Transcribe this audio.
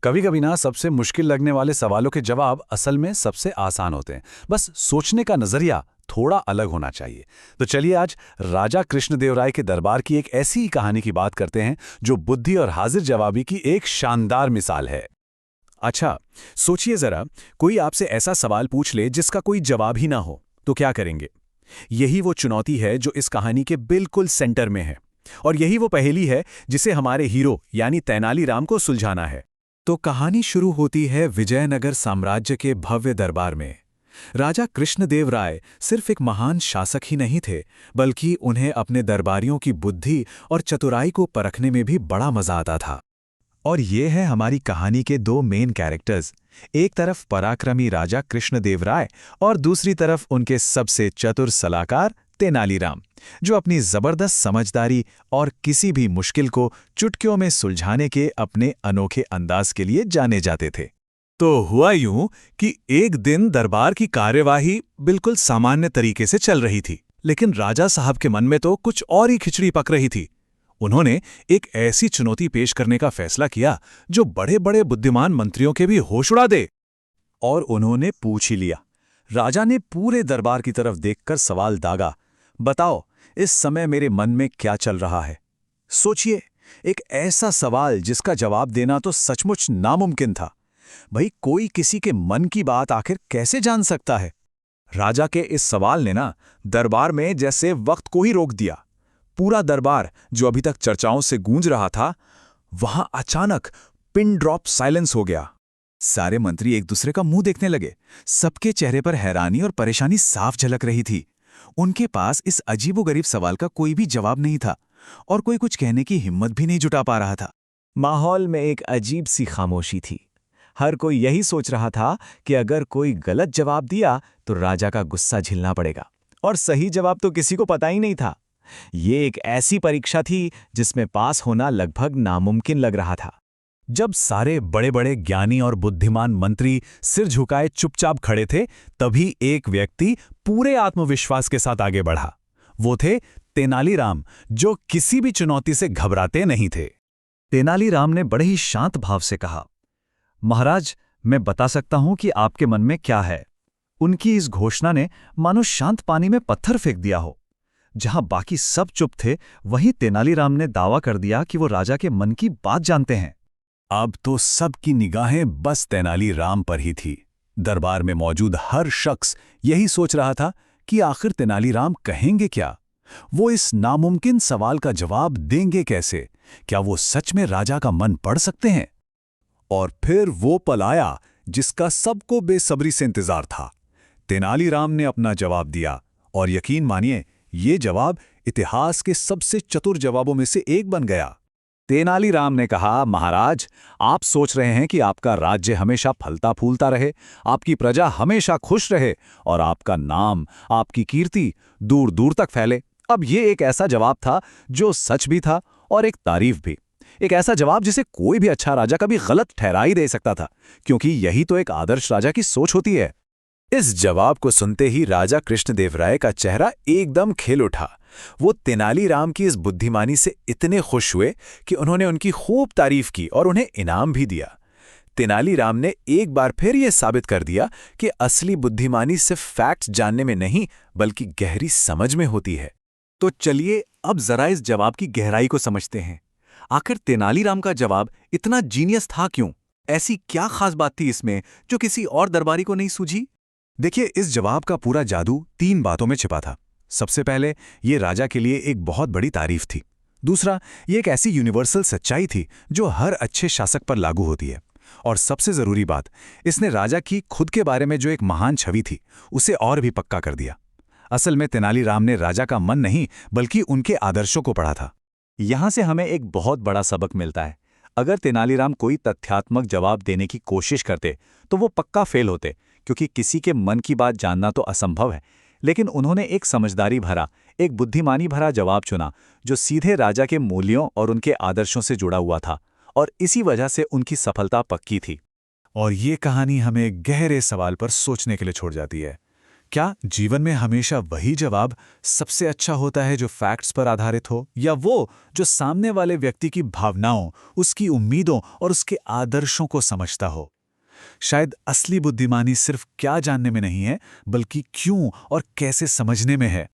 कभी कभी ना सबसे मुश्किल लगने वाले सवालों के जवाब असल में सबसे आसान होते हैं। बस सोचने का नजरिया थोड़ा अलग होना चाहिए। तो चलिए आज राजा कृष्णदेवराय के दरबार की एक ऐसी ही कहानी की बात करते हैं जो बुद्धि और हाजिर जवाबी की एक शानदार मिसाल है। अच्छा, सोचिए जरा, कोई आपसे ऐसा सवाल पूछ ले जिसका कोई जवाब ही ना हो, तो क्या करेंगे? यही वो चुनौती है जो इस कहानी के बिल्कुल सेंटर में है। और यही वो पहेली है जिसे हमारे हीरो यानी तेनालीराम को सुलझाना है। तो कहानी शुरू होती है विजयनगर साम्राज्य के भव्य दरबार में। राजा कृष्णदेव राय सिर्फ एक महान शासक ही नहीं थे, बल्कि उन्हें अपने दरबारियों की बुद्धि और चतुराई को परखने में भी बड़ा मजा आता था। और ये है हमारी कहानी के दो मेन कैरेक्टर्स। एक तरफ पराक्रमी राजा कृष्णदेव राय और दूसरी तरफ उनके सबसे चतुर सलाहकार तेनालीराम, जो अपनी जबरदस्त समझदारी और किसी भी मुश्किल को चुटकियों में सुलझाने के अपने अनोखे अंदाज के लिए जाने जाते थे। तो हुआ यूं कि एक दिन दरबार की कार्यवाही बिल्कुल सामान्य तरीके से चल रही थी, लेकिन राजा साहब के मन में तो कुछ और ही खिचड़ी पक रही थी। उन्होंने एक ऐसी चुनौती पेश करने का फैसला किया जो बड़े बड़े बुद्धिमान मंत्रियों के भी होश उड़ा दे। और उन्होंने पूछ ही लिया। राजा ने पूरे दरबार की तरफ देखकर सवाल दागा, बताओ इस समय मेरे मन में क्या चल रहा है। सोचिए, एक ऐसा सवाल जिसका जवाब देना तो सचमुच नामुमकिन था। भाई, कोई किसी के मन की बात आखिर कैसे जान सकता है? राजा के इस सवाल ने ना दरबार में जैसे वक्त को ही रोक दिया। पूरा दरबार जो अभी तक चर्चाओं से गूंज रहा था, वहां अचानक पिन ड्रॉप साइलेंस हो गया। सारे मंत्री एक दूसरे का मुंह देखने लगे। सबके चेहरे पर हैरानी और परेशानी साफ झलक रही थी। उनके पास इस अजीबोगरीब सवाल का कोई भी जवाब नहीं था और कोई कुछ कहने की हिम्मत भी नहीं जुटा पा रहा था। माहौल में एक अजीब सी खामोशी थी। हर कोई यही सोच रहा था कि अगर कोई गलत जवाब दिया तो राजा का गुस्सा झेलना पड़ेगा, और सही जवाब तो किसी को पता ही नहीं था। ये एक ऐसी परीक्षा थी जिसमें पास होना लगभग नामुमकिन लग रहा था। जब सारे बड़े बड़े ज्ञानी और बुद्धिमान मंत्री सिर झुकाए चुपचाप खड़े थे, तभी एक व्यक्ति पूरे आत्मविश्वास के साथ आगे बढ़ा। वो थे तेनालीराम, जो किसी भी चुनौती से घबराते नहीं थे। तेनालीराम ने बड़े ही शांत भाव से कहा, महाराज, मैं बता सकता हूं कि आपके मन में क्या है। उनकी इस घोषणा ने मानो शांत पानी में पत्थर फेंक दिया हो। जहां बाकी सब चुप थे, वहीं तेनालीराम ने दावा कर दिया कि वो राजा के मन की बात जानते हैं। अब तो सबकी निगाहें बस तेनालीराम पर ही थी। दरबार में मौजूद हर शख्स यही सोच रहा था कि आखिर तेनालीराम कहेंगे क्या। वो इस नामुमकिन सवाल का जवाब देंगे कैसे? क्या वो सच में राजा का मन पढ़ सकते हैं? और फिर वो पल आया जिसका सबको बेसब्री से इंतजार था। तेनालीराम ने अपना जवाब दिया, और यकीन मानिए, ये जवाब इतिहास के सबसे चतुर जवाबों में से एक बन गया। तेनालीराम ने कहा, महाराज, आप सोच रहे हैं कि आपका राज्य हमेशा फलता फूलता रहे, आपकी प्रजा हमेशा खुश रहे और आपका नाम, आपकी कीर्ति दूर दूर तक फैले। अब ये एक ऐसा जवाब था जो सच भी था और एक तारीफ भी। एक ऐसा जवाब जिसे कोई भी अच्छा राजा कभी गलत ठहरा ही दे सकता था, क्योंकि यही तो एक आदर्श राजा की सोच होती है। इस जवाब को सुनते ही राजा कृष्णदेव राय का चेहरा एकदम खिल उठा। वो तेनालीराम की इस बुद्धिमानी से इतने खुश हुए कि उन्होंने उनकी खूब तारीफ की और उन्हें इनाम भी दिया। तेनालीराम ने एक बार फिर यह साबित कर दिया कि असली बुद्धिमानी सिर्फ फैक्ट्स जानने में नहीं, बल्कि गहरी समझ में होती है। तो चलिए अब जरा इस जवाब की गहराई को समझते हैं। आखिर तेनालीराम का जवाब इतना जीनियस था क्यों? ऐसी क्या खास बात थी इसमें जो किसी और दरबारी को नहीं सूझी? देखिए, इस जवाब का पूरा जादू 3 बातों में छिपा था। सबसे पहले, ये राजा के लिए एक बहुत बड़ी तारीफ थी। दूसरा, ये एक ऐसी यूनिवर्सल सच्चाई थी जो हर अच्छे शासक पर लागू होती है। और सबसे जरूरी बात, इसने राजा की खुद के बारे में जो एक महान छवि थी, उसे और भी पक्का कर दिया। असल में तेनालीराम ने राजा का मन नहीं, बल्कि उनके आदर्शों को पढ़ा था। यहां से हमें एक बहुत बड़ा सबक मिलता है। अगर तेनालीराम कोई तथ्यात्मक जवाब देने की कोशिश करते तो वो पक्का फेल होते, क्योंकि किसी के मन की बात जानना तो असंभव है। लेकिन उन्होंने एक समझदारी भरा, एक बुद्धिमानी भरा जवाब चुना जो सीधे राजा के मूल्यों और उनके आदर्शों से जुड़ा हुआ था, और इसी वजह से उनकी सफलता पक्की थी। और ये कहानी हमें गहरे सवाल पर सोचने के लिए छोड़ जाती है। क्या जीवन में हमेशा वही जवाब सबसे अच्छा होता है जो फैक्ट्स पर आधारित हो, या वो जो सामने वाले व्यक्ति की भावनाओं, उसकी उम्मीदों और उसके आदर्शों को समझता हो? शायद असली बुद्धिमानी सिर्फ क्या जानने में नहीं है, बल्कि क्यों और कैसे समझने में है।